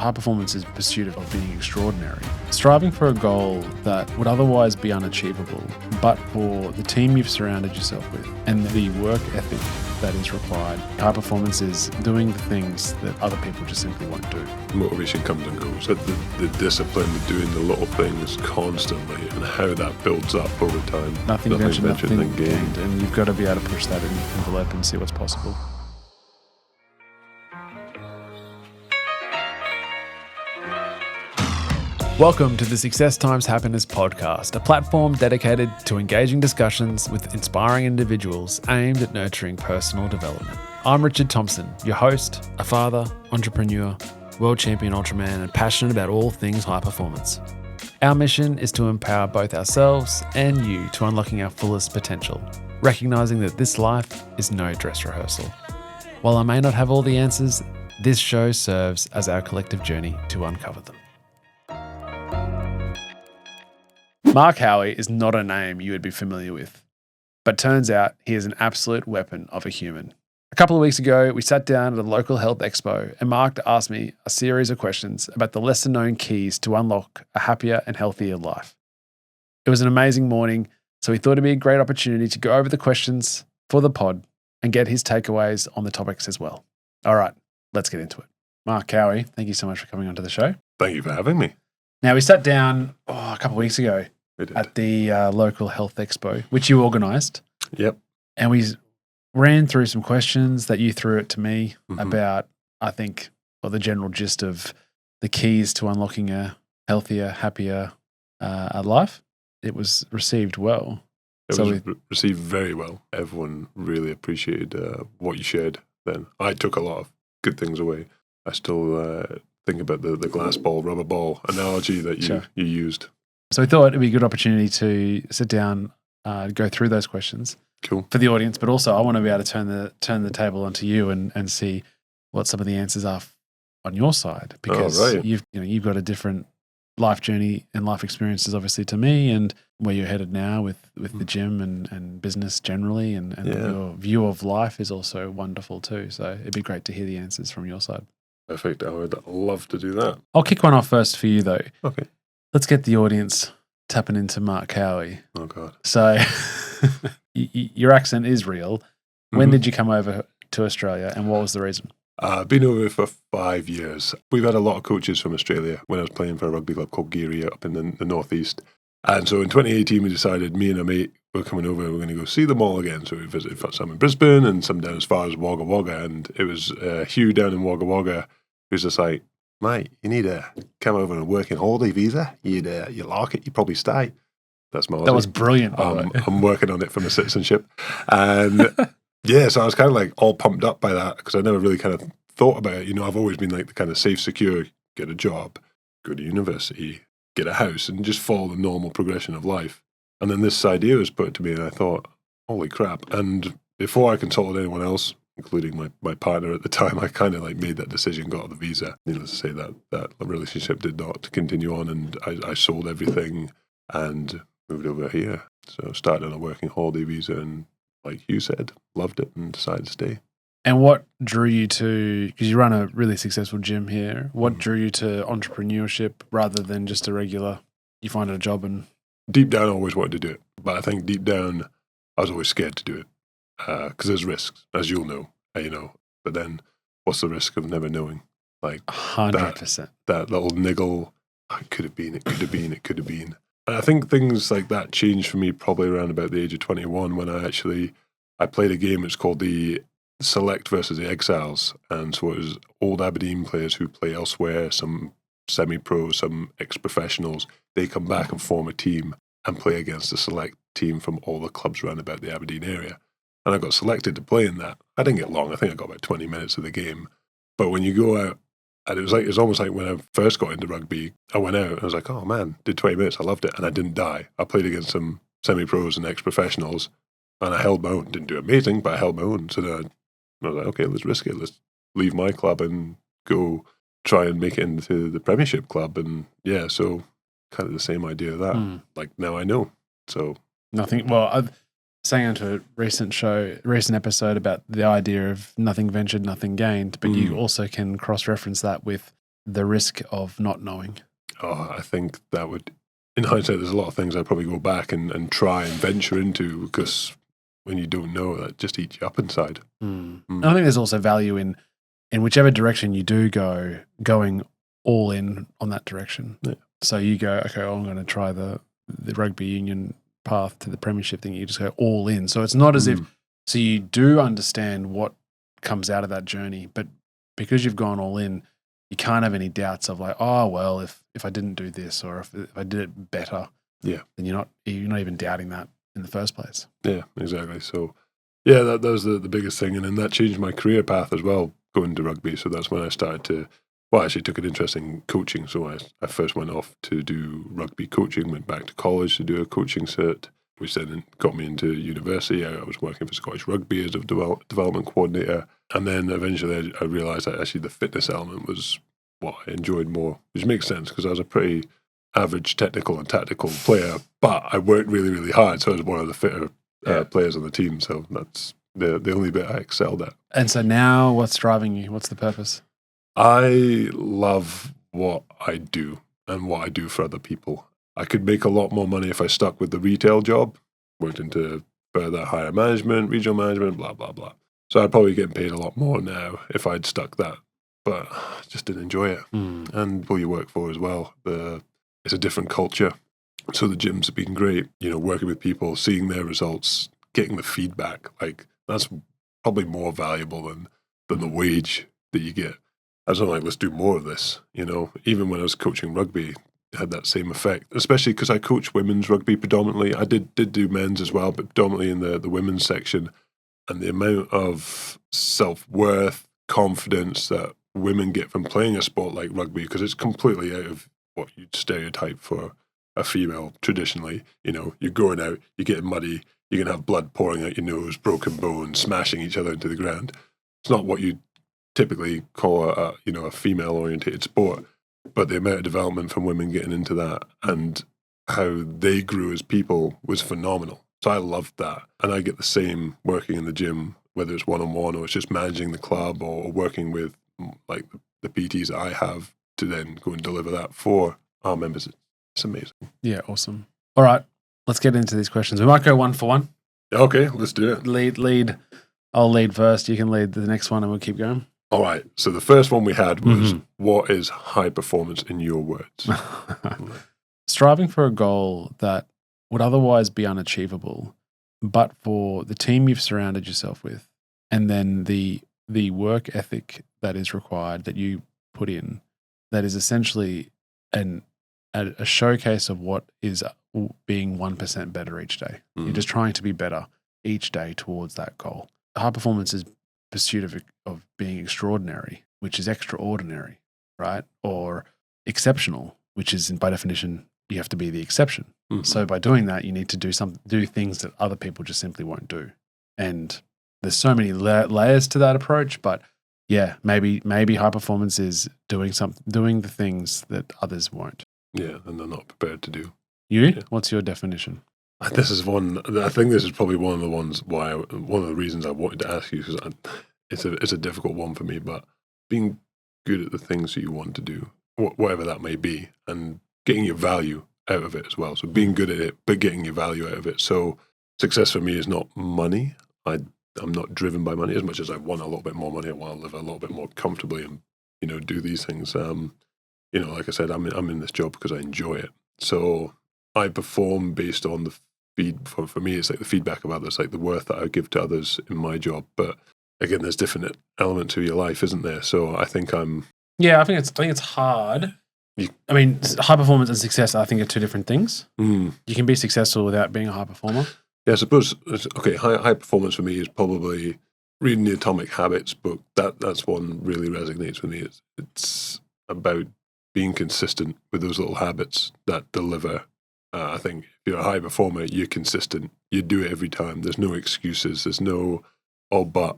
high performance is pursuit of being extraordinary. Striving for a goal that would otherwise be unachievable, but for the team you've surrounded yourself with and the work ethic that is required. High performance is doing the things that other people just simply won't do. Motivation comes and goes. The discipline of doing the little things constantly and how that builds up over time. Nothing ventured, nothing gained. And you've got to be able to push that envelope and see what's possible. Welcome to the Success Times Happiness podcast, a platform dedicated to engaging discussions with inspiring individuals aimed at nurturing personal development. I'm Richard Thompson, your host, a father, entrepreneur, world champion Ultraman, and passionate about all things high performance. Our mission is to empower both ourselves and you to unlocking our fullest potential, recognizing that this life is no dress rehearsal. While I may not have all the answers, this show serves as our collective journey to uncover them. Mark Cowie is not a name you would be familiar with, but turns out he is an absolute weapon of a human. A couple of weeks ago, we sat down at a local health expo and Mark asked me a series of questions about the lesser-known keys to unlock a happier and healthier life. It was an amazing morning, so we thought it'd be a great opportunity to go over the questions for the pod and get his takeaways on the topics as well. All right, let's get into it. Mark Cowie, thank you so much for coming onto the show. Thank you for having me. Now, we sat down a couple of weeks ago at the local health expo, which you organised. Yep. And we ran through some questions that you threw it to me about, I think, the general gist of the keys to unlocking a healthier, happier life. It was received well. It was received very well. Everyone really appreciated what you shared then. I took a lot of good things away. I still think about the glass ball, rubber ball analogy that you used. So we thought it'd be a good opportunity to sit down, go through those questions for the audience, but also I want to be able to turn the table onto you and see what some of the answers are on your side, because you've got a different life journey and life experiences obviously to me, and where you're headed now with the gym and business generally, and your view of life is also wonderful too. So it'd be great to hear the answers from your side. Perfect. I would love to do that. I'll kick one off first for you though. Okay. Let's get the audience tapping into Mark Cowie. Oh, God. So your accent is real. When did you come over to Australia and what was the reason? I've been over for 5 years. We've had a lot of coaches from Australia when I was playing for a rugby club called Geary up in the northeast. And so in 2018, we decided, me and a mate were coming over and we're going to go see them all again. So we visited some in Brisbane and some down as far as Wagga Wagga. And it was Hugh down in Wagga Wagga who's just like, mate, you need to come over and work in holiday visa. You like it, you probably stay. That's my Aussie. That was brilliant. I'm working on it for my citizenship. And so I was kind of like all pumped up by that because I never really kind of thought about it. You know, I've always been like the kind of safe, secure, get a job, go to university, get a house, and just follow the normal progression of life. And then this idea was put to me and I thought, holy crap. And before I consulted anyone else, including my partner at the time, I kind of like made that decision, got the visa. Needless to say that relationship did not continue on, and I sold everything and moved over here. So started on a working holiday visa and, like you said, loved it and decided to stay. And what drew you to, because you run a really successful gym here, what drew you to entrepreneurship rather than just a regular, you find a job and... Deep down I always wanted to do it, but I think deep down I was always scared to do it. Because there's risks, as you'll know, But then, what's the risk of never knowing? Like 100%. That little niggle. It could have been. It could have been. It could have been. And I think things like that changed for me probably around about the age of 21 when I played a game. It's called the Select versus the Exiles, and so it was old Aberdeen players who play elsewhere, some semi-pro, some ex-professionals. They come back and form a team and play against the Select team from all the clubs around about the Aberdeen area. And I got selected to play in that. I didn't get long. I think I got about 20 minutes of the game. But when you go out, and it was almost like when I first got into rugby, I went out and I was like, oh man, did 20 minutes. I loved it. And I didn't die. I played against some semi-pros and ex-professionals and I held my own. Didn't do amazing, but I held my own. So then I was like, okay, let's risk it. Let's leave my club and go try and make it into the Premiership club. And so kind of the same idea of that. Like now I know. So nothing. Well, I've saying onto a recent episode about the idea of nothing ventured, nothing gained, but you also can cross-reference that with the risk of not knowing? Oh, I think that would, in hindsight, there's a lot of things I'd probably go back and try and venture into, because when you don't know, that just eats you up inside. And I think there's also value in whichever direction you do go, going all in on that direction. Yeah. So you go, okay, I'm going to try the rugby union path to the premiership thing. You just go all in. So it's not as if, so you do understand what comes out of that journey, but because you've gone all in, you can't have any doubts of like, oh, well, if I didn't do this, or if I did it better, then you're not even doubting that in the first place. Yeah, exactly. So yeah, that was the biggest thing. And then that changed my career path as well, going to rugby. So that's when I started to, well, I actually took an interest in coaching. So I first went off to do rugby coaching, went back to college to do a coaching cert, which then got me into university. I was working for Scottish Rugby as a development coordinator. And then eventually I realised that actually the fitness element was what I enjoyed more, which makes sense because I was a pretty average technical and tactical player, but I worked really, really hard. So I was one of the fitter players on the team. So that's the only bit I excelled at. And so now what's driving you? What's the purpose? I love what I do and what I do for other people. I could make a lot more money if I stuck with the retail job, went into further higher management, regional management, blah, blah, blah. So I'd probably get paid a lot more now if I'd stuck that, but I just didn't enjoy it. And who you work for as well, it's a different culture. So the gyms have been great, working with people, seeing their results, getting the feedback. Like that's probably more valuable than the wage that you get. I was like, let's do more of this. Even when I was coaching rugby, it had that same effect, especially because I coach women's rugby predominantly. I did do men's as well, but predominantly in the women's section. And the amount of self-worth, confidence that women get from playing a sport like rugby, because it's completely out of what you'd stereotype for a female traditionally. You're going out, you're getting muddy, you're going to have blood pouring out your nose, broken bones, smashing each other into the ground. It's not what you typically call a female-orientated sport, but the amount of development from women getting into that and how they grew as people was phenomenal. So I loved that. And I get the same working in the gym, whether it's one-on-one or it's just managing the club or working with like the PTs that I have to then go and deliver that for our members. It's amazing. Yeah, awesome. All right, let's get into these questions. We might go one for one. Okay, let's do it. Lead. I'll lead first. You can lead the next one and we'll keep going. All right. So the first one we had was, what is high performance in your words? Striving for a goal that would otherwise be unachievable, but for the team you've surrounded yourself with, and then the work ethic that is required that you put in, that is essentially a showcase of what is being 1% better each day. You're just trying to be better each day towards that goal. High performance is pursuit of being extraordinary, which is extraordinary, right? Or exceptional, which is by definition you have to be the exception. So by doing that, you need to do things that other people just simply won't do. And there's so many layers to that approach, but yeah, maybe high performance is doing the things that others won't. Yeah, and they're not prepared to do. Yeah. What's your definition? This is one. I think this is probably one of the reasons I wanted to ask you, because it's a difficult one for me. But being good at the things that you want to do, whatever that may be, and getting your value out of it as well. So being good at it, but getting your value out of it. So success for me is not money. I'm not driven by money as much as I want a little bit more money. I want to live a little bit more comfortably and do these things. Like I said, I'm in this job because I enjoy it. So I perform based on the for me, it's like the feedback of others, like the worth that I give to others in my job. But again, there's different elements to your life, isn't there? So I think I think it's hard. I mean, high performance and success, I think, are two different things. You can be successful without being a high performer. Yeah, I suppose. Okay, high performance for me is probably reading the Atomic Habits book. That's one really resonates with me. It's about being consistent with those little habits that deliver. I think if you're a high performer, you're consistent. You do it every time. There's no excuses. There's no, oh, but.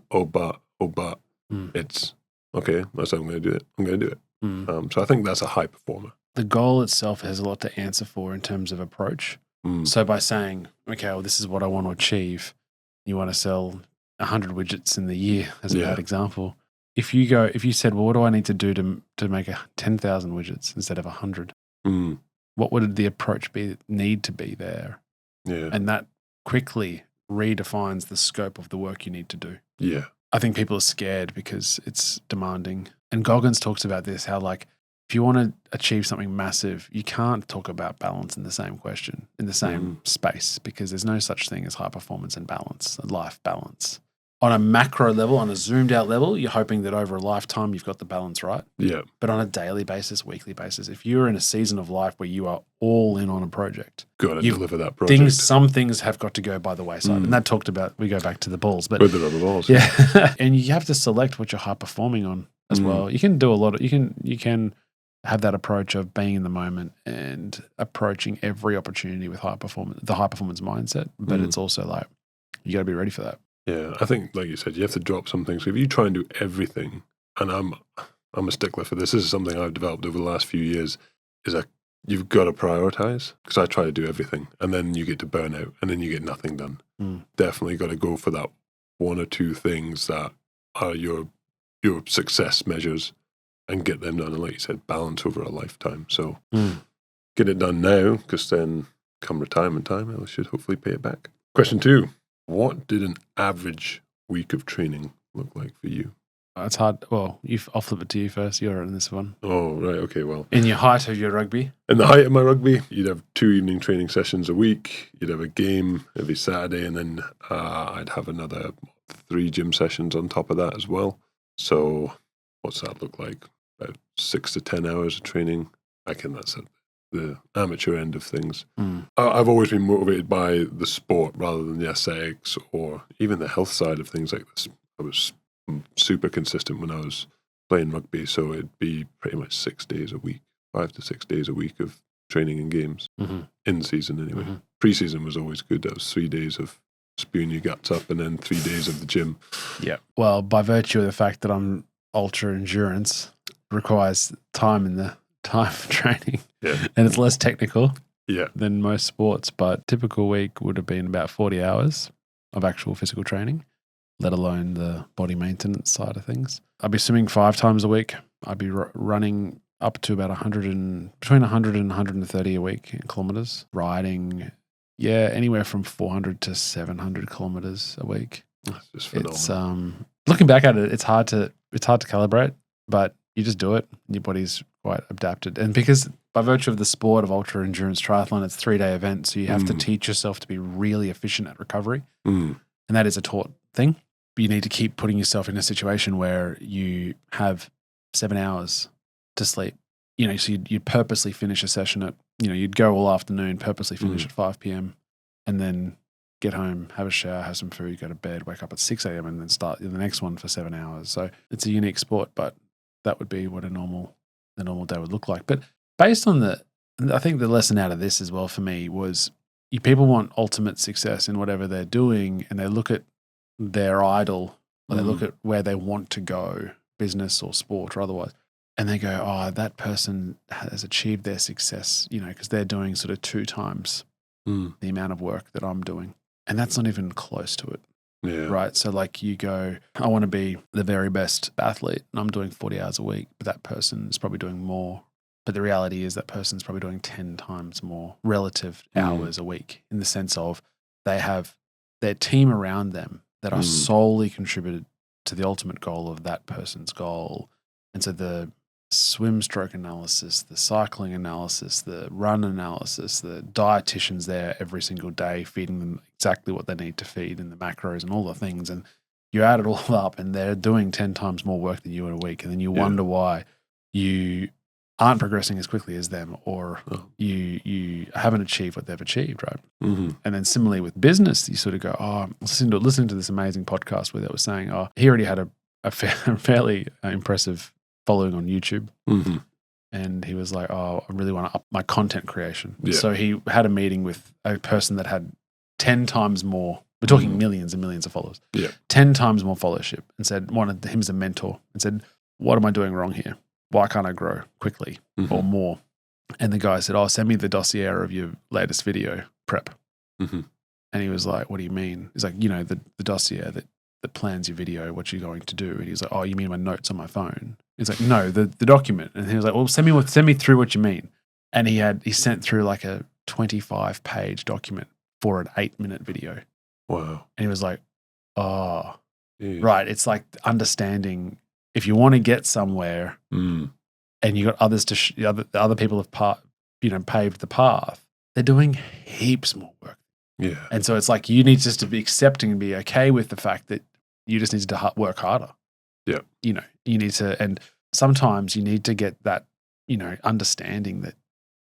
It's, okay, that's how I'm going to do it. I'm going to do it. So I think that's a high performer. The goal itself has a lot to answer for in terms of approach. So by saying, okay, well, this is what I want to achieve, you want to sell 100 widgets in the year, as a bad example. if you said, well, what do I need to do to make 10,000 widgets instead of 100? What would the approach need to be there? Yeah. And that quickly redefines the scope of the work you need to do. Yeah. I think people are scared because it's demanding. And Goggins talks about this, how like, if you want to achieve something massive, you can't talk about balance in the same question, in the same space, because there's no such thing as high performance and balance, and life balance. On a macro level, on a zoomed out level, you're hoping that over a lifetime you've got the balance right. Yeah. But on a daily basis, weekly basis, if you're in a season of life where you are all in on a project, got to deliver that project. Some things have got to go by the wayside. And that talked about, we go back to the balls. But with the rubber balls. Yeah. And you have to select what you're high performing on as well. You can do a lot of, you can have that approach of being in the moment and approaching every opportunity with the high performance mindset. But it's also like, you got to be ready for that. Yeah, I think, like you said, you have to drop some things. So if you try and do everything, and I'm a stickler for this. This is something I've developed over the last few years. You've got to prioritize, because I try to do everything, and then you get to burnout, and then you get nothing done. Definitely got to go for that one or two things that are your success measures, and get them done. And like you said, balance over a lifetime. So get it done now, because then come retirement time, I should hopefully pay it back. Question 2. What did an average week of training look like for you? It's hard. Well, I'll flip it to you first. You're in this one. Oh, right. Okay, well. In your height of your rugby? In the height of my rugby, you'd have 2 evening training sessions a week. You'd have a game every Saturday, and then I'd have another 3 gym sessions on top of that as well. So what's that look like? About 6 to 10 hours of training. I reckon that's at the amateur end of things. I've always been motivated by the sport rather than the aesthetics or even the health side of things like this. I was super consistent when I was playing rugby, so it'd be pretty much 6 days a week, 5 to 6 days a week of training and games in season anyway. Pre-season was always good. That was 3 days of spewing your guts up and then 3 days of the gym. Yeah. Well, by virtue of the fact that I'm ultra endurance, requires time in the time of training, and it's less technical than most sports, but typical week would have been about 40 hours of actual physical training, let alone the body maintenance side of things. I'd be swimming 5 times a week. I'd be running up to about between 100 and 130 a week in kilometers, riding anywhere from 400 to 700 kilometers a week. That's just phenomenal. It's looking back at it, it's hard to calibrate, but you just do it. Your body's quite adapted. And because by virtue of the sport of ultra endurance triathlon, it's a 3-day event. So you have to teach yourself to be really efficient at recovery. And that is a taught thing. You need to keep putting yourself in a situation where you have 7 hours to sleep. So you'd purposely finish a session at, you'd go all afternoon, purposely finish at 5 p.m. and then get home, have a shower, have some food, go to bed, wake up at 6 a.m. and then start the next one for 7 hours. So it's a unique sport, but that would be what the normal day would look like. But based on I think the lesson out of this as well for me was people want ultimate success in whatever they're doing, and they look at their idol, or they look at where they want to go, business or sport or otherwise, and they go, oh, that person has achieved their success, because they're doing sort of 2 times the amount of work that I'm doing. And that's not even close to it. Yeah. Right. So like you go, I want to be the very best athlete and I'm doing 40 hours a week, but that person is probably doing more. But the reality is that person's probably doing 10 times more relative hours a week, in the sense of they have their team around them that are solely contributed to the ultimate goal of that person's goal. And so the swim stroke analysis, the cycling analysis, the run analysis, the dietitians there every single day feeding them exactly what they need to feed and the macros and all the things. And you add it all up and they're doing 10 times more work than you in a week. And then you wonder why you aren't progressing as quickly as them, or you haven't achieved what they've achieved, right? And then similarly with business, you sort of go, listening to this amazing podcast where they were saying, he already had a fairly impressive following on YouTube. And he was like, I really want to up my content creation. So he had a meeting with a person that had 10 times more, we're talking millions and millions of followers, 10 times more followership, and wanted him as a mentor, and said, what am I doing wrong here? Why can't I grow quickly or more? And the guy said, send me the dossier of your latest video prep. And he was like, what do you mean? He's like, the dossier that that plans your video, what you're going to do. And he's like, oh, you mean my notes on my phone? He's like, no, the document. And he was like, well, send me through what you mean. And he sent through like a 25-page document for an 8-minute video. Wow. And he was like, oh, Jeez. right. It's like understanding if you want to get somewhere and you got others to other people have paved the path, they're doing heaps more work. Yeah. And so it's like you need just to be accepting and be okay with the fact that you just need to work harder. Yeah. You need to, and sometimes you need to get that, understanding that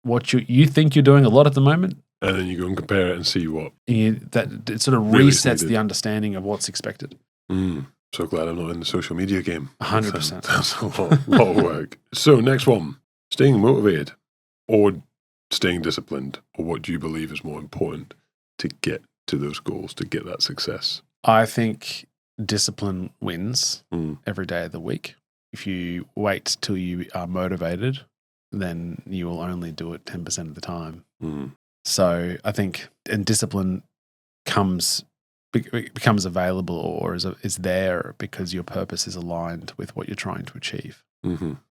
what you think you're doing a lot at the moment. And then you go and compare it and see what. That it sort of really resets the understanding of what's expected. So glad I'm not in the social media game. 100%. That's a lot of work. So next one, staying motivated or staying disciplined, or what do you believe is more important to get to those goals, to get that success? I think discipline wins every day of the week. If you wait till you are motivated, then you will only do it 10% of the time. So I think, and discipline becomes available or is there because your purpose is aligned with what you're trying to achieve.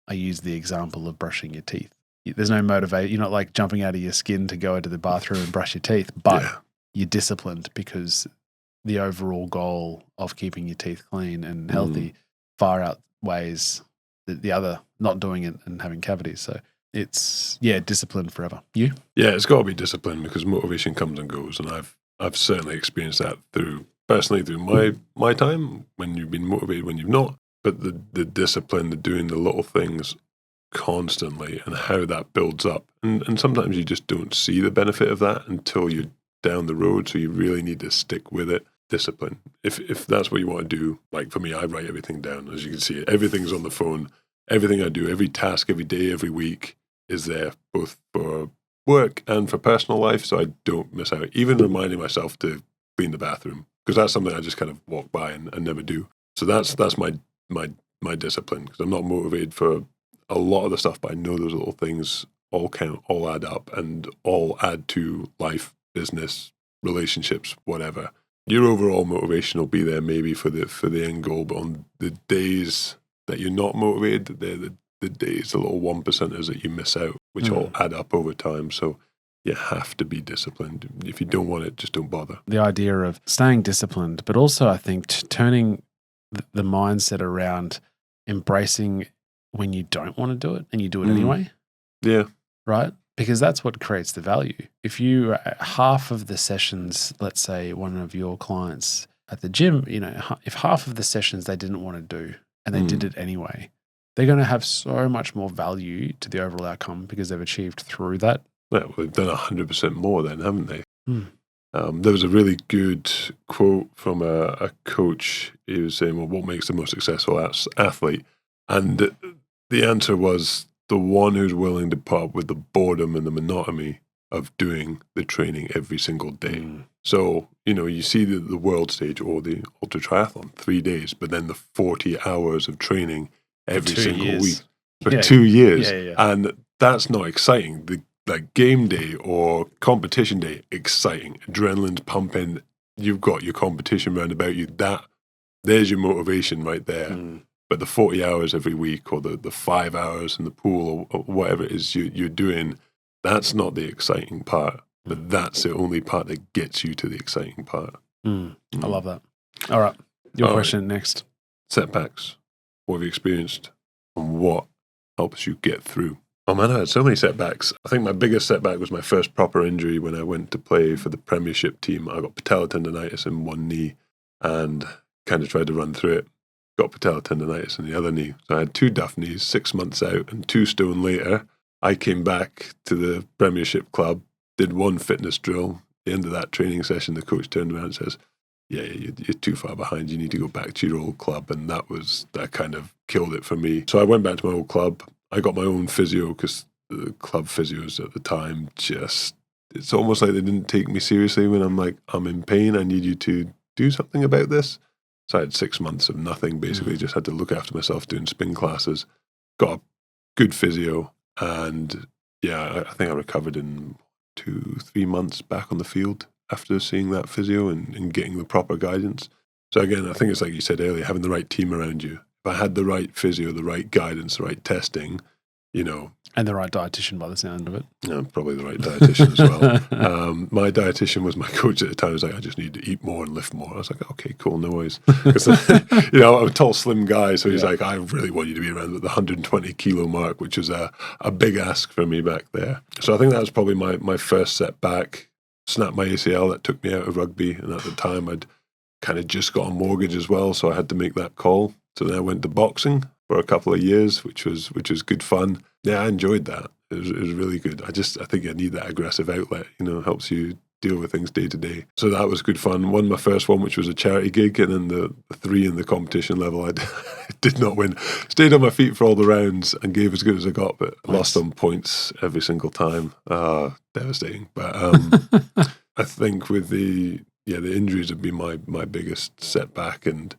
I use the example of brushing your teeth. There's no motivation. You're not like jumping out of your skin to go into the bathroom and brush your teeth, but you're disciplined because the overall goal of keeping your teeth clean and healthy far outweighs the other not doing it and having cavities. So it's, discipline forever. You? Yeah, it's got to be discipline because motivation comes and goes. And I've certainly experienced that through my time, when you've been motivated, when you've not. But the discipline, the doing the little things constantly and how that builds up. And sometimes you just don't see the benefit of that until you're down the road. So you really need to stick with it. Discipline. If that's what you want to do, like for me, I write everything down. As you can see, everything's on the phone. Everything I do, every task, every day, every week is there, both for work and for personal life. So I don't miss out. Even reminding myself to clean the bathroom, because that's something I just kind of walk by and never do. So that's my discipline, because I'm not motivated for a lot of the stuff, but I know those little things all count, all add up, and all add to life, business, relationships, whatever. Your overall motivation will be there maybe for the end goal, but on the days that you're not motivated, they're the days, the little 1%ers that you miss out, which all add up over time. So you have to be disciplined. If you don't want it, just don't bother. The idea of staying disciplined, but also I think turning the mindset around embracing when you don't want to do it and you do it anyway. Yeah. Right? Because that's what creates the value. If you half of the sessions, let's say one of your clients at the gym, if half of the sessions they didn't want to do and they did it anyway, they're going to have so much more value to the overall outcome because they've achieved through that. Well, they've done 100% more then, haven't they? There was a really good quote from a coach. He was saying, well, what makes the most successful athlete? And the answer was the one who's willing to put up with the boredom and the monotony of doing the training every single day. So, you see the world stage or the ultra triathlon, 3 days, but then the 40 hours of training every single week for 2 years. And that's not exciting. Like game day or competition day, exciting. Adrenaline's pumping. You've got your competition round about you. There's your motivation right there. But the 40 hours every week or the 5 hours in the pool or whatever it is you're doing, that's not the exciting part. But that's the only part that gets you to the exciting part. I love that. All right. Your question next. Setbacks. What have you experienced and what helps you get through? Oh man, I had so many setbacks. I think my biggest setback was my first proper injury when I went to play for the Premiership team. I got patella tendonitis in one knee and kind of tried to run through it. Got patella tendonitis in the other knee. So I had 2 duff knees, 6 months out, and 2 stone later, I came back to the Premiership club, did 1 fitness drill. At the end of that training session, the coach turned around and says, you're too far behind. You need to go back to your old club. And that kind of killed it for me. So I went back to my old club. I got my own physio because the club physios at the time it's almost like they didn't take me seriously when I'm like, I'm in pain. I need you to do something about this. So I had 6 months of nothing, basically just had to look after myself doing spin classes, got a good physio. And I think I recovered in 2-3 months back on the field after seeing that physio and getting the proper guidance. So again, I think it's like you said earlier, having the right team around you. If I had the right physio, the right guidance, the right testing, And the right dietitian by the sound of it. Yeah, probably the right dietitian as well. My dietitian was my coach at the time. He was like, I just need to eat more and lift more. I was like, okay, cool, no worries. Because, I'm a tall, slim guy. So he's like, I really want you to be around the 120 kilo mark, which was a big ask for me back there. So I think that was probably my first setback. Snapped my ACL. That took me out of rugby. And at the time, I'd kind of just got a mortgage as well. So I had to make that call. So then I went to boxing for a couple of years, which was good fun. Yeah, I enjoyed that. It was really good. I think I need that aggressive outlet, helps you deal with things day to day. So that was good fun. Won my first one, which was a charity gig, and then the 3 in the competition level, I did not win. Stayed on my feet for all the rounds and gave as good as I got, but lost on points every single time. Devastating. But I think with the injuries have been my biggest setback, and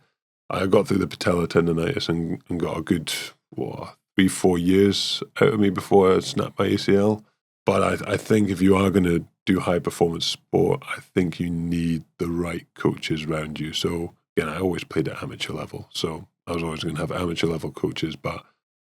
I got through the patella tendonitis and got a good 3-4 years out of me before I snapped my ACL. But I think if you are going to do high performance sport, I think you need the right coaches around you. So again, I always played at amateur level, so I was always going to have amateur level coaches. But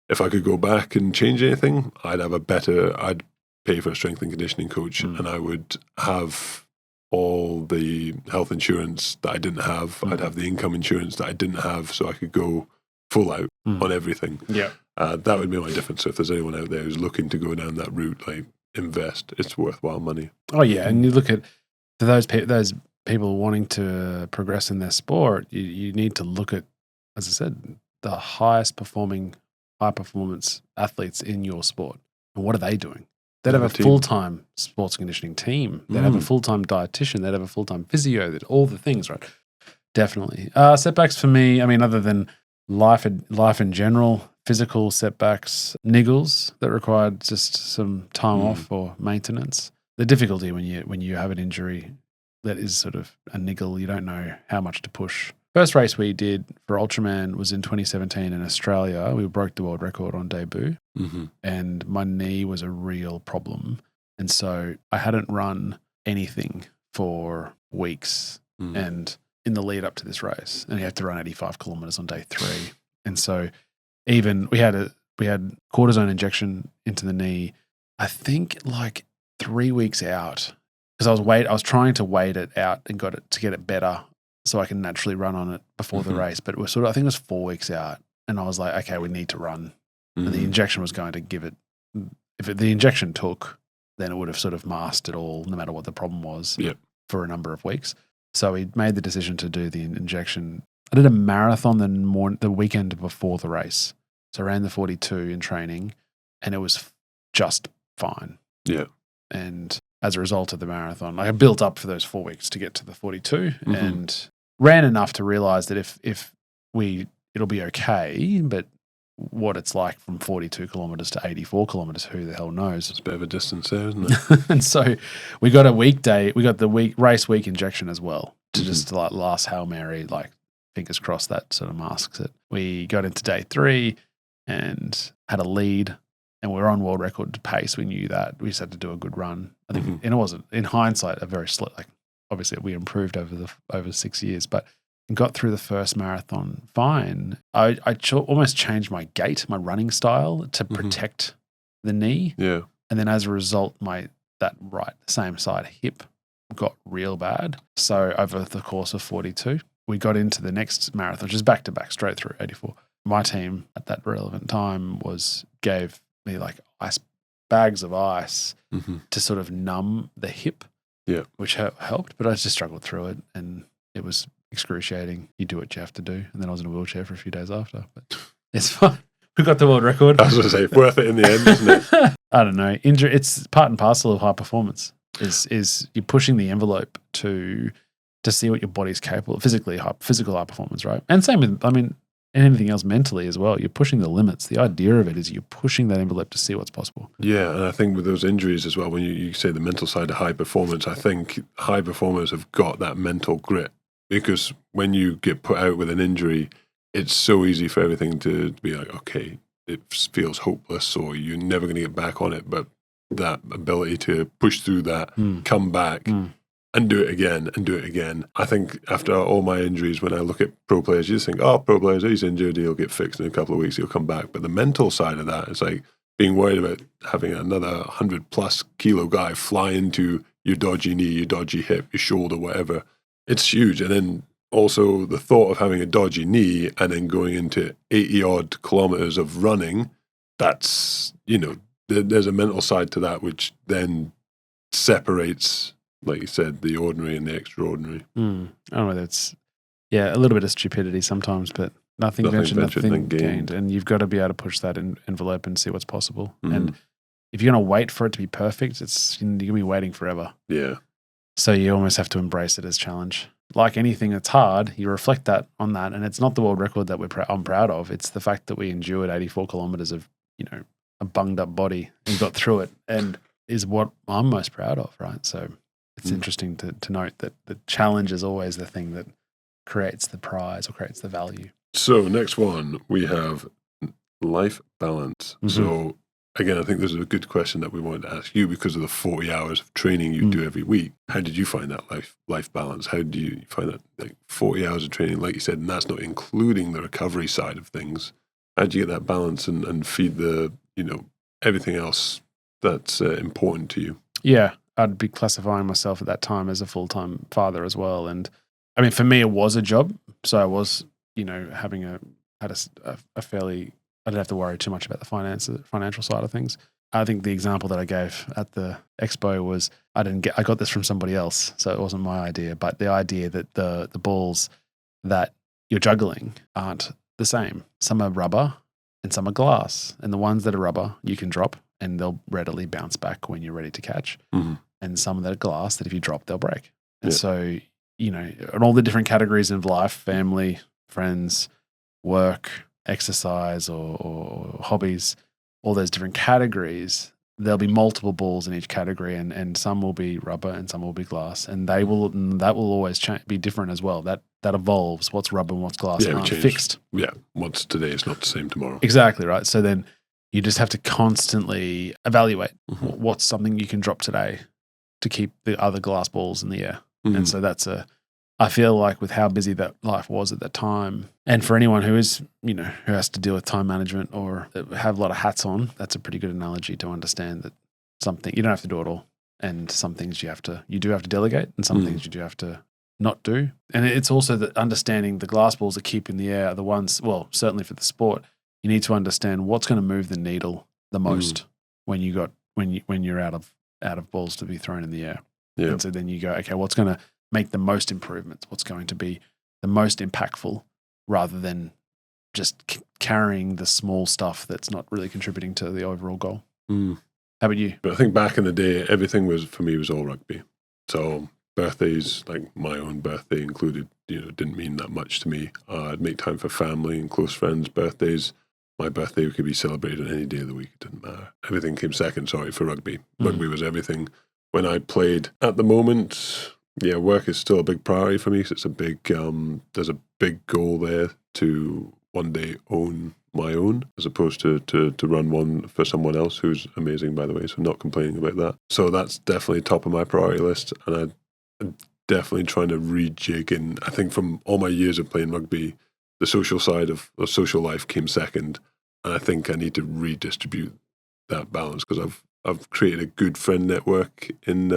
if I could go back and change anything, I'd pay for a strength and conditioning coach, and I would have all the health insurance that I didn't have. I'd have the income insurance that I didn't have, so I could go full out on everything. Yeah. That would be my difference. So if there's anyone out there who's looking to go down that route, like invest, it's worthwhile money. Oh yeah, and you look at those people wanting to progress in their sport. You need to look at, as I said, the highest performing, high performance athletes in your sport, and what are they doing? They'd have a full-time sports conditioning team. They'd have a full-time dietitian. They'd have a full-time physio. All the things, right? Definitely. Setbacks for me, I mean, other than life in general, physical setbacks, niggles that required just some time off or maintenance. The difficulty when you have an injury that is sort of a niggle, you don't know how much to push. First race we did for Ultraman was in 2017 in Australia. We broke the world record on debut, and my knee was a real problem. And so I hadn't run anything for weeks and in the lead up to this race, and you have to run 85 kilometers on day 3. And so even we had cortisone injection into the knee, I think like 3 weeks out, because I was trying to wait it out and got it to get it better so I can naturally run on it before the race. But it was I think it was 4 weeks out, and I was like, okay, we need to run. And the injection was going to give it, the injection took, then it would have sort of masked it all, no matter what the problem was, for a number of weeks. So we made the decision to do the injection. I did a marathon the weekend before the race. So I ran the 42 in training, and it was just fine. Yeah. And as a result of the marathon, I built up for those 4 weeks to get to the 42 and ran enough to realize that it'll be okay, but what it's like from 42 kilometers to 84 kilometers, who the hell knows? It's a bit of a distance there, isn't it? And so we got the race week injection as well to just like last Hail Mary, like fingers crossed that sort of masks it. We got into day 3 and had a lead, and we were on world record pace. We knew that. We just had to do a good run. I think, and it wasn't, in hindsight, a very slow, like obviously we improved over 6 years, but got through the first marathon fine. I almost changed my gait, my running style to protect the knee. Yeah. And then as a result, the same side hip got real bad. So over the course of 42, we got into the next marathon, just back to back, straight through 84. My team at that relevant time gave me like bags of ice to sort of numb the hip, which helped, but I just struggled through it, and it was excruciating. You do what you have to do, and then I was in a wheelchair for a few days after, but it's fine. We got the world record. I was going to say, worth it in the end, isn't it? I don't know. Injury, it's part and parcel of high performance. Is you're pushing the envelope to see what your body's capable of, physical high performance, right? And same with, anything else mentally as well. You're pushing the limits. The idea of it is you're pushing that envelope to see what's possible. Yeah, and I think with those injuries as well, when you say the mental side of high performance, I think high performers have got that mental grit, because when you get put out with an injury, it's so easy for everything to be like, okay, it feels hopeless, or you're never going to get back on it. But that ability to push through that, come back, and do it again and do it again. I think after all my injuries, when I look at pro players, you just think, oh, pro players, he's injured, he'll get fixed in a couple of weeks, he'll come back. But the mental side of that is like being worried about having another 100+ kilo guy fly into your dodgy knee, your dodgy hip, your shoulder, whatever. It's huge. And then also the thought of having a dodgy knee and then going into 80 odd kilometers of running, that's, there's a mental side to that, which then separates, like you said, the ordinary and the extraordinary. I don't know whether it's, a little bit of stupidity sometimes, but nothing ventured, nothing gained. And you've got to be able to push that envelope and see what's possible. And if you're going to wait for it to be perfect, you're going to be waiting forever. Yeah. So you almost have to embrace it as challenge. Like anything that's hard, you reflect that on that. And it's not the world record that I'm proud of. It's the fact that we endured 84 kilometers of, a bunged up body and got through it, and is what I'm most proud of, right? So it's interesting to note that the challenge is always the thing that creates the prize or creates the value. So next one, we have life balance. So again, I think this is a good question that we wanted to ask you because of the 40 hours of training you do every week. How did you find that life balance? How do you find that, like 40 hours of training, like you said, and that's not including the recovery side of things? How do you get that balance and feed the, everything else that's important to you? Yeah, I'd be classifying myself at that time as a full-time father as well. And I mean, for me, it was a job. So I was, had a fairly, I didn't have to worry too much about the financial side of things. I think the example that I gave at the Expo was I got this from somebody else. So it wasn't my idea, but the idea that the balls that you're juggling aren't the same. Some are rubber and some are glass. And the ones that are rubber, you can drop and they'll readily bounce back when you're ready to catch. And some that are glass that if you drop, they'll break. And so, in all the different categories of life, family, friends, work, exercise or hobbies, all those different categories, there'll be multiple balls in each category and some will be rubber and some will be glass. And that will always be different as well. That evolves. What's rubber and what's glass aren't fixed. Yeah, what's today is not the same tomorrow. Exactly, right? So then you just have to constantly evaluate what's something you can drop today to keep the other glass balls in the air. And so I feel like with how busy that life was at that time, and for anyone who is, who has to deal with time management or have a lot of hats on, that's a pretty good analogy to understand that you don't have to do it all. And some things you do have to delegate and some things you do have to not do. And it's also that understanding the glass balls that keep in the air are the ones, well, certainly for the sport, you need to understand what's going to move the needle the most when you're out of balls to be thrown in the air. Yeah. And so then you go, okay, what's going to make the most improvements? What's going to be the most impactful rather than just carrying the small stuff that's not really contributing to the overall goal? How about you? But I think back in the day, everything was all rugby. So birthdays, like my own birthday included, didn't mean that much to me. I'd make time for family and close friends' birthdays. My birthday could be celebrated any day of the week. It didn't matter. Everything came second, for rugby. Rugby was everything. When I played, at the moment, work is still a big priority for me because it's a big, there's a big goal there to one day own my own as opposed to run one for someone else who's amazing, by the way, so not complaining about that. So that's definitely top of my priority list, and I'm definitely trying to rejig. And I think from all my years of playing rugby, the social side of social life came second, and I think I need to redistribute that balance because I've created a good friend network in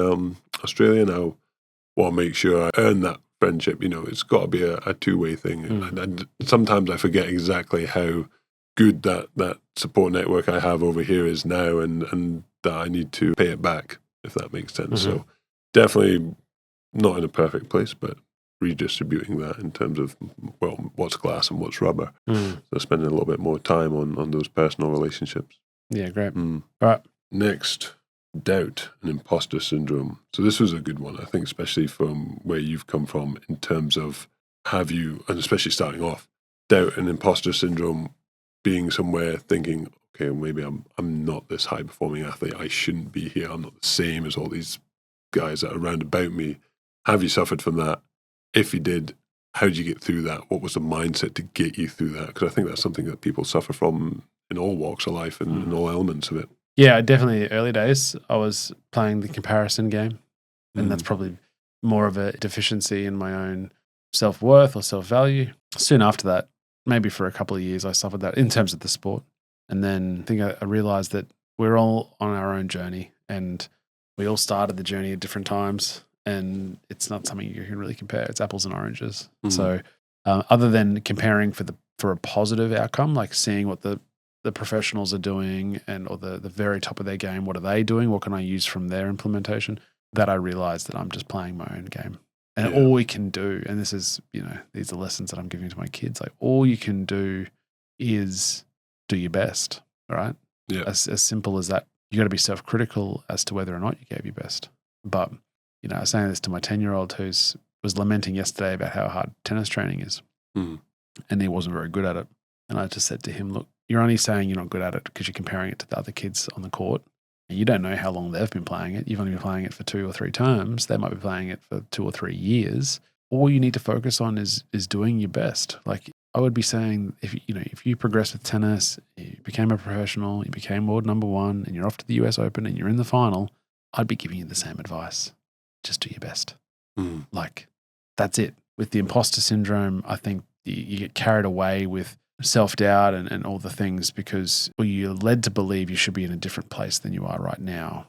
Australia now. Want to make sure I earn that friendship. It's got to be a two-way thing. And sometimes I forget exactly how good that support network I have over here is now, and that I need to pay it back, if that makes sense. So definitely not in a perfect place, but redistributing that in terms of, well, what's glass and what's rubber. So spending a little bit more time on those personal relationships. Yeah, great. All right. Next, doubt and imposter syndrome. So this was a good one, I think, especially from where you've come from in terms of have you, and especially starting off, doubt and imposter syndrome, being somewhere thinking, okay, maybe I'm not this high performing athlete. I shouldn't be here. I'm not the same as all these guys that are around about me. Have you suffered from that? If you did, how did you get through that? What was the mindset to get you through that? Because I think that's something that people suffer from in all walks of life and in all elements of it. Yeah, definitely. Early days, I was playing the comparison game, and that's probably more of a deficiency in my own self-worth or self-value. Soon after that, maybe for a couple of years, I suffered that in terms of the sport. And then I think I realized that we're all on our own journey and we all started the journey at different times, and it's not something you can really compare. It's apples and oranges. Mm-hmm. So other than comparing for a positive outcome, like seeing what the professionals are doing or the very top of their game, what are they doing? What can I use from their implementation? That I realized that I'm just playing my own game. And all we can do, and this is, these are lessons that I'm giving to my kids, like all you can do is do your best, right? Yeah. As simple as that. You got to be self-critical as to whether or not you gave your best. But, I was saying this to my 10-year-old who was lamenting yesterday about how hard tennis training is. Mm. And he wasn't very good at it. And I just said to him, look, you're only saying you're not good at it because you're comparing it to the other kids on the court. You don't know how long they've been playing it. You've only been playing it for 2 or 3 terms. They might be playing it for 2 or 3 years. All you need to focus on is doing your best. Like I would be saying, if you progress with tennis, you became a professional, you became world number 1, and you're off to the US Open and you're in the final, I'd be giving you the same advice. Just do your best. Mm. Like that's it. With the imposter syndrome, I think you get carried away with self-doubt and all the things because you're led to believe you should be in a different place than you are right now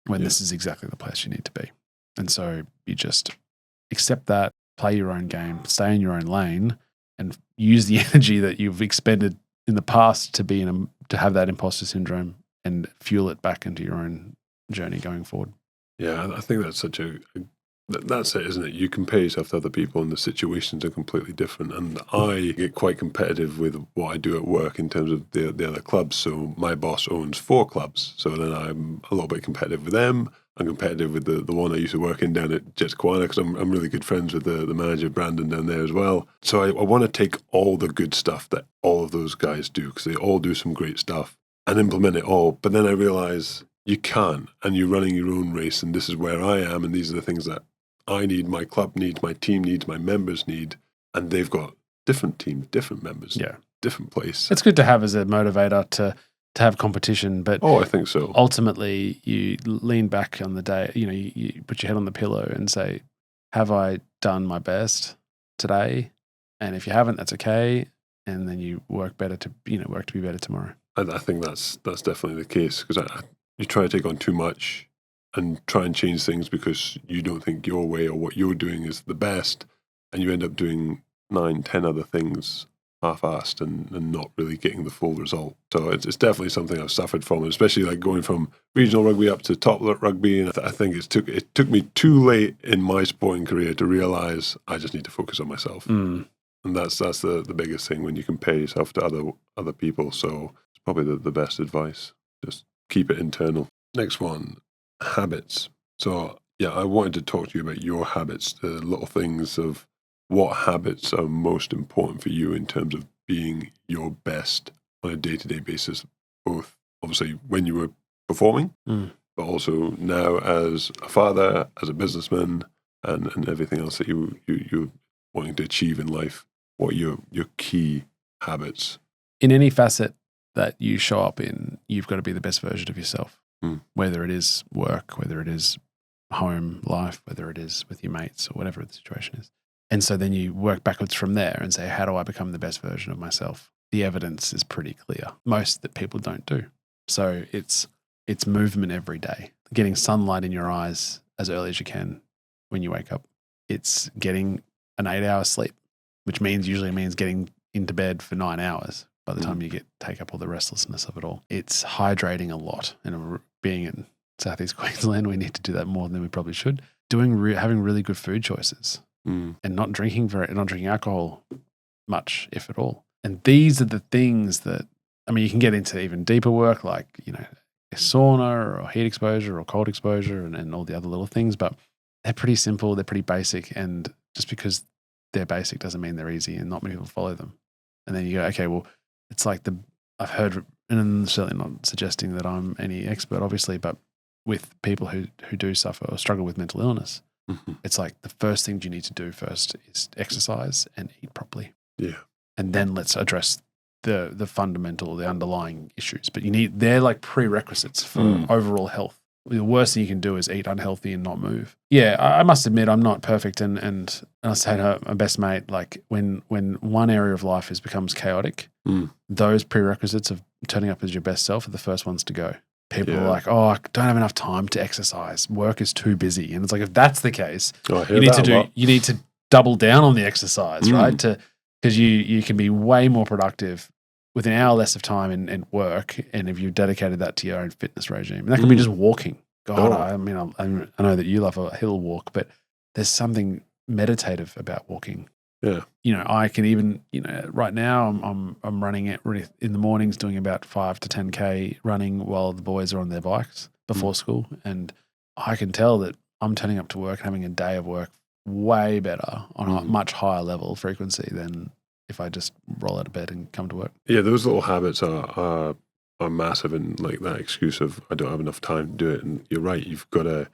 when this is exactly the place you need to be. And so you just accept that, play your own game, stay in your own lane, and use the energy that you've expended in the past to have that imposter syndrome and fuel it back into your own journey going forward. Yeah, I think that's that's it, isn't it? You compare yourself to other people and the situations are completely different. And I get quite competitive with what I do at work in terms of the other clubs. So my boss owns 4 clubs. So then I'm a little bit competitive with them. I'm competitive with the one I used to work in down at Jetsquana because I'm really good friends with the manager, Brandon, down there as well. So I want to take all the good stuff that all of those guys do because they all do some great stuff and implement it all. But then I realize you can't, and you're running your own race, and this is where I am, and these are the things that I need, my club needs, my team needs, my members need, and they've got different teams, different members, different place. It's good to have as a motivator to have competition, but I think so. Ultimately, you lean back on the day, you put your head on the pillow and say, have I done my best today? And if you haven't, that's okay. And then you work better to be better tomorrow. I think that's definitely the case because you try to take on too much and try and change things because you don't think your way or what you're doing is the best, and you end up doing 9, 10 other things half-assed and not really getting the full result. So it's definitely something I've suffered from, especially like going from regional rugby up to top rugby. And I think it took me too late in my sporting career to realize I just need to focus on myself. Mm. And that's the biggest thing when you compare yourself to other people. So it's probably the best advice. Just keep it internal. Next one. Habits. So I wanted to talk to you about your habits, the little things of what habits are most important for you in terms of being your best on a day-to-day basis, both obviously when you were performing, but also now as a father, as a businessman, and everything else that you're wanting to achieve in life. What are your key habits? In any facet that you show up in, you've got to be the best version of yourself. Whether it is work, whether it is home life, whether it is with your mates or whatever the situation is. And so then you work backwards from there and say, how do I become the best version of myself? The evidence is pretty clear. Most that people don't do. So it's movement every day, getting sunlight in your eyes as early as you can when you wake up. It's getting an 8-hour sleep, which usually means getting into bed for 9 hours. By the time you take up all the restlessness of it all. It's hydrating a lot. And being in Southeast Queensland, we need to do that more than we probably should. Having really good food choices and not drinking alcohol much, if at all. And these are the things that, you can get into even deeper work like, a sauna or heat exposure or cold exposure and all the other little things, but they're pretty simple, they're pretty basic. And just because they're basic doesn't mean they're easy and not many people follow them. And then you go, okay, well, it's like I've heard, and I'm certainly not suggesting that I'm any expert, obviously, but with people who do suffer or struggle with mental illness, it's like the first thing you need to do first is exercise and eat properly. Yeah. And then let's address the fundamental, the underlying issues. But they're like prerequisites for overall health. the worst thing you can do is eat unhealthy and not move. Yeah, I must admit I'm not perfect, and I say to my best mate, like when one area of life becomes chaotic, those prerequisites of turning up as your best self are the first ones to go. People are like, oh, I don't have enough time to exercise. Work is too busy. And it's like, if that's the case, you need to double down on the exercise, right? Because you can be way more productive with an hour less of time in work, and if you've dedicated that to your own fitness regime. And that can be just walking. God, I mean, I know that you love a hill walk, but there's something meditative about walking. Yeah. I can even, right now I'm running it really in the mornings, doing about 5 to 10K running while the boys are on their bikes before school. And I can tell that I'm turning up to work and having a day of work way better on a much higher level frequency than if I just roll out of bed and come to work. Yeah, those little habits are massive, and like that excuse of I don't have enough time to do it. And you're right, you got to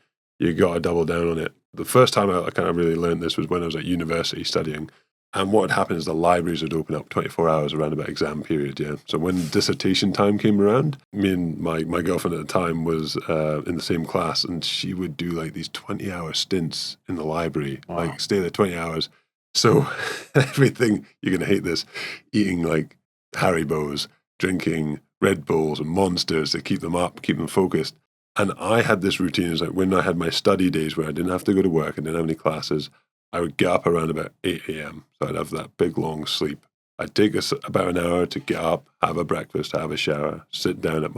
double down on it. The first time I kind of really learned this was when I was at university studying. And what had happened is the libraries would open up 24 hours around about exam period, yeah. So when dissertation time came around, me and my girlfriend at the time was in the same class, and she would do like these 20-hour stints in the library, like stay there 20 hours. So everything, you're going to hate this, eating like Haribos, drinking Red Bulls and Monsters to keep them up, keep them focused. And I had this routine, is like when I had my study days where I didn't have to go to work, I didn't have any classes, I would get up around about 8 a.m. So I'd have that big long sleep. I'd take about an hour to get up, have a breakfast, have a shower, sit down at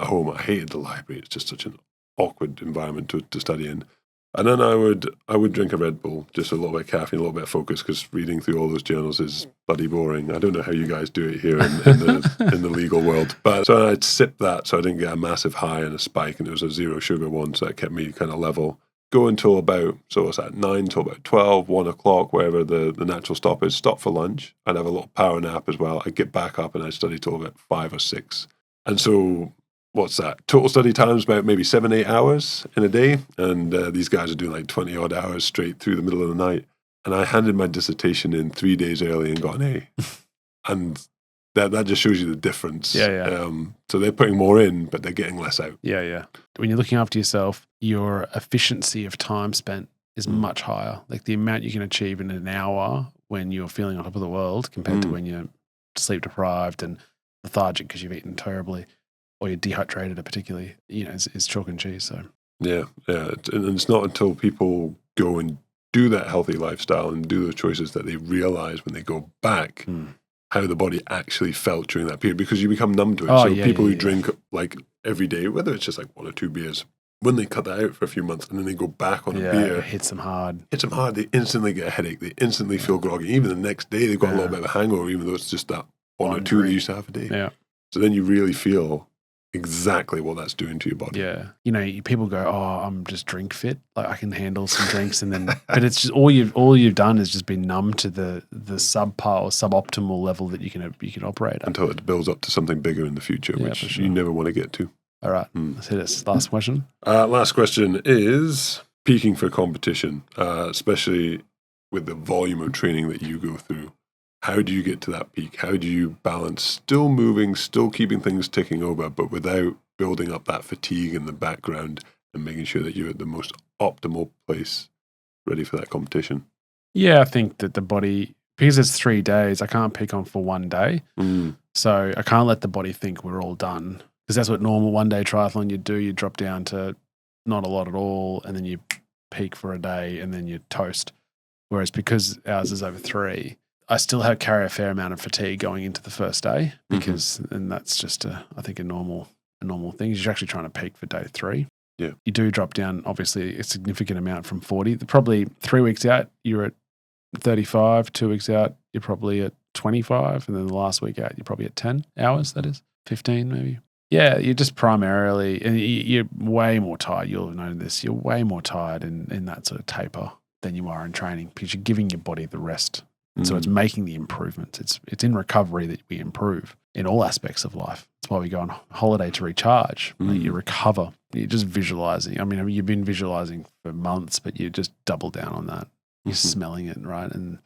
home. I hated the library. It's just such an awkward environment to study in. And then I would drink a Red Bull, just a little bit of caffeine, a little bit of focus, because reading through all those journals is bloody boring. I don't know how you guys do it here in the legal world. But so I'd sip that so I didn't get a massive high and a spike, and it was a zero sugar one, so that kept me kind of level. Go until about, so it's at 9 till about 12, 1 o'clock, wherever the natural stop is. Stop for lunch. I'd have a little power nap as well. I'd get back up and I'd study till about 5 or 6. And so what's that? Total study time is about maybe 7, 8 hours in a day. And these guys are doing like 20 odd hours straight through the middle of the night. And I handed my dissertation in 3 days early and got an A. And that just shows you the difference. Yeah. So they're putting more in, but they're getting less out. Yeah. When you're looking after yourself, your efficiency of time spent is much higher. Like the amount you can achieve in an hour when you're feeling on top of the world compared to when you're sleep deprived and lethargic because you've eaten terribly, or you're dehydrated particularly, is chalk and cheese. So yeah. And it's not until people go and do that healthy lifestyle and do those choices that they realize when they go back how the body actually felt during that period, because you become numb to it. People who drink like every day, whether it's just like 1 or 2 beers, when they cut that out for a few months and then they go back on a beer, it hits them hard. They instantly get a headache. They instantly feel groggy. Even the next day, they've got a little bit of a hangover, even though it's just that 1 or 2 they used to have a day. Yeah. So then you really feel exactly what that's doing to your body. Yeah. People go, oh, I'm just drink fit. Like I can handle some drinks, and then, but it's just all you've done is just been numb to the subpar or suboptimal level that you can operate at. Until it builds up to something bigger in the future, which you never want to get to. All right. Let's hit this. Last question. Last question is peaking for competition, especially with the volume of training that you go through. How do you get to that peak? How do you balance still moving, still keeping things ticking over, but without building up that fatigue in the background and making sure that you're at the most optimal place ready for that competition? Yeah, I think that the body, because it's 3 days, I can't peak on for 1 day. So I can't let the body think we're all done, because that's what normal 1 day triathlon you do. You drop down to not a lot at all, and then you peak for a day, and then you toast. Whereas because ours is over 3, I still carry a fair amount of fatigue going into the first day, because, and that's just I think a normal thing. You're actually trying to peak for day 3. Yeah, you do drop down obviously a significant amount from 40. Probably 3 weeks out you're at 35. 2 weeks out you're probably at 25, and then the last week out you're probably at 10 hours. That is 15 maybe. Yeah, you're just primarily, and you're way more tired. You'll have known this. You're way more tired in that sort of taper than you are in training, because you're giving your body the rest. So it's making the improvements. It's in recovery that we improve in all aspects of life. That's why we go on holiday to recharge. You recover. You're just visualizing. I mean, you've been visualizing for months, but you just double down on that. You're smelling it, right? And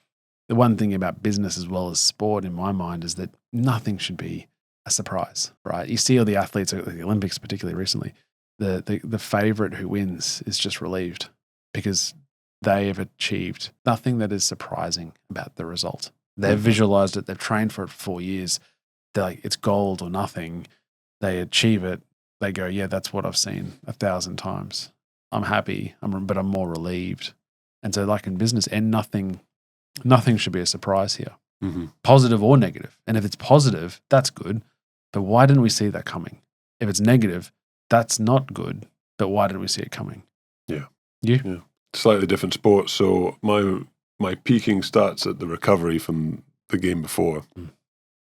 the one thing about business as well as sport in my mind is that nothing should be a surprise, right? You see all the athletes at the Olympics, particularly recently, the favorite who wins is just relieved because they have achieved nothing that is surprising about the result. They've visualized it. They've trained for it for 4 years. They're like, it's gold or nothing. They achieve it. They go, yeah, that's what I've seen 1,000 times. I'm happy, but I'm more relieved. And so like in business, and nothing should be a surprise here, positive or negative. And if it's positive, that's good. But why didn't we see that coming? If it's negative, that's not good. But why didn't we see it coming? Yeah. You? Yeah. Slightly different sport. So my peaking starts at the recovery from the game before.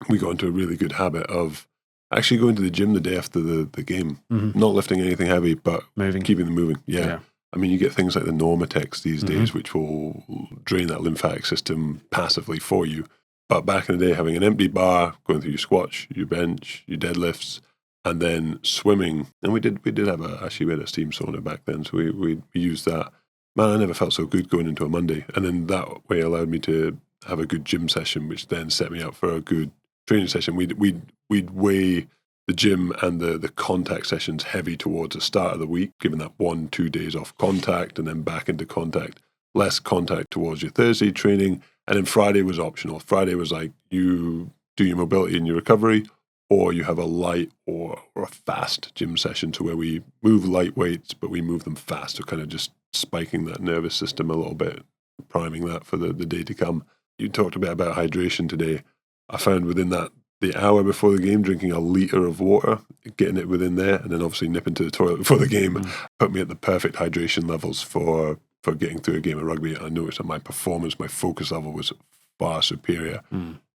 We got into a really good habit of actually going to the gym the day after the game, not lifting anything heavy, but keeping them moving. Yeah. I mean, you get things like the Normatex these days, which will drain that lymphatic system passively for you. But back in the day, having an empty bar, going through your squats, your bench, your deadlifts, and then swimming. And we did have a steam sauna back then, so we used that. Man, I never felt so good going into a Monday. And then that way allowed me to have a good gym session, which then set me up for a good training session. We'd weigh the gym and the contact sessions heavy towards the start of the week, given that 1-2 days off contact and then back into contact, less contact towards your Thursday training. And then Friday was optional. Friday was like you do your mobility and your recovery, or you have a light or a fast gym session. So where we move light weights, but we move them fast. So kind of just spiking that nervous system a little bit, priming that for the day to come. You talked a bit about hydration today. I found within that, the hour before the game, drinking a litre of water, getting it within there, and then obviously nipping to the toilet before the game, put me at the perfect hydration levels for getting through a game of rugby. I noticed that my performance, my focus level was far superior.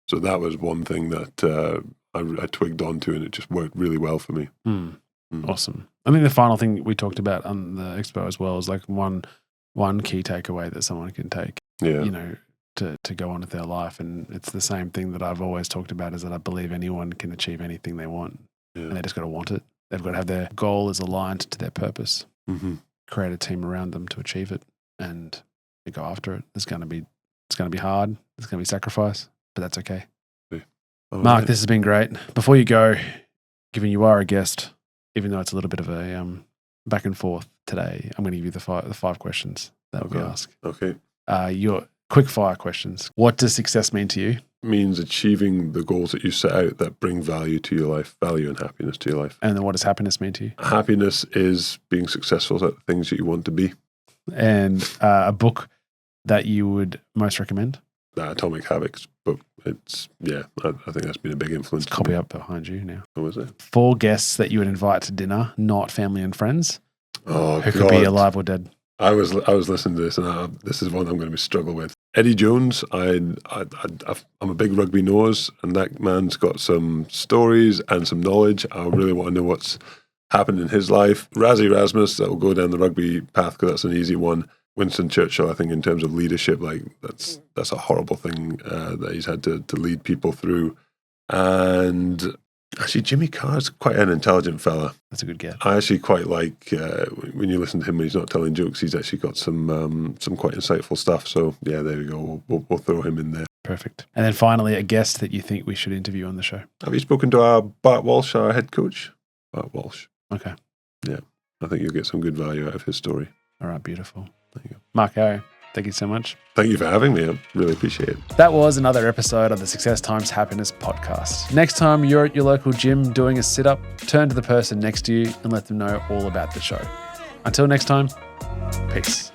So that was one thing that I twigged onto, and it just worked really well for me. Awesome. I think the final thing we talked about on the Expo as well is like one key takeaway that someone can take, to go on with their life. And it's the same thing that I've always talked about, is that I believe anyone can achieve anything they want. And they just got to want it. They've got to have their goal is aligned to their purpose, create a team around them to achieve it, and they go after it. It's going to be hard. It's going to be sacrifice, but that's okay. Mark, this has been great. Before you go, given you are a guest, even though it's a little bit of a back and forth today, I'm going to give you the five questions that we ask. Okay. Your quick fire questions. What does success mean to you? It means achieving the goals that you set out that bring value to your life, value and happiness to your life. And then what does happiness mean to you? Happiness is being successful at the things that you want to be. And a book that you would most recommend? Atomic Habits book. It's, I think that's been a big influence. Copy up behind you now. What was it? 4 guests that you would invite to dinner, not family and friends. Oh, who could be alive or dead? I was listening to this, and this is one I'm going to struggle with. Eddie Jones. I'm a big rugby nose, and that man's got some stories and some knowledge. I really want to know what's happened in his life. Razzie Erasmus, that will go down the rugby path because that's an easy one. Winston Churchill, I think, in terms of leadership, like that's a horrible thing that he's had to lead people through. And actually, Jimmy Carr's quite an intelligent fella. That's a good get. I actually quite like when you listen to him when he's not telling jokes. He's actually got some quite insightful stuff. So yeah, there we go. We'll throw him in there. Perfect. And then finally, a guest that you think we should interview on the show. Have you spoken to our Bart Walsh, our head coach? Bart Walsh. Okay. Yeah, I think you'll get some good value out of his story. All right, beautiful. Thank you. Mark Cowie, thank you so much. Thank you for having me. I really appreciate it. That was another episode of the Success Times Happiness podcast. Next time you're at your local gym doing a sit-up, turn to the person next to you and let them know all about the show. Until next time, peace.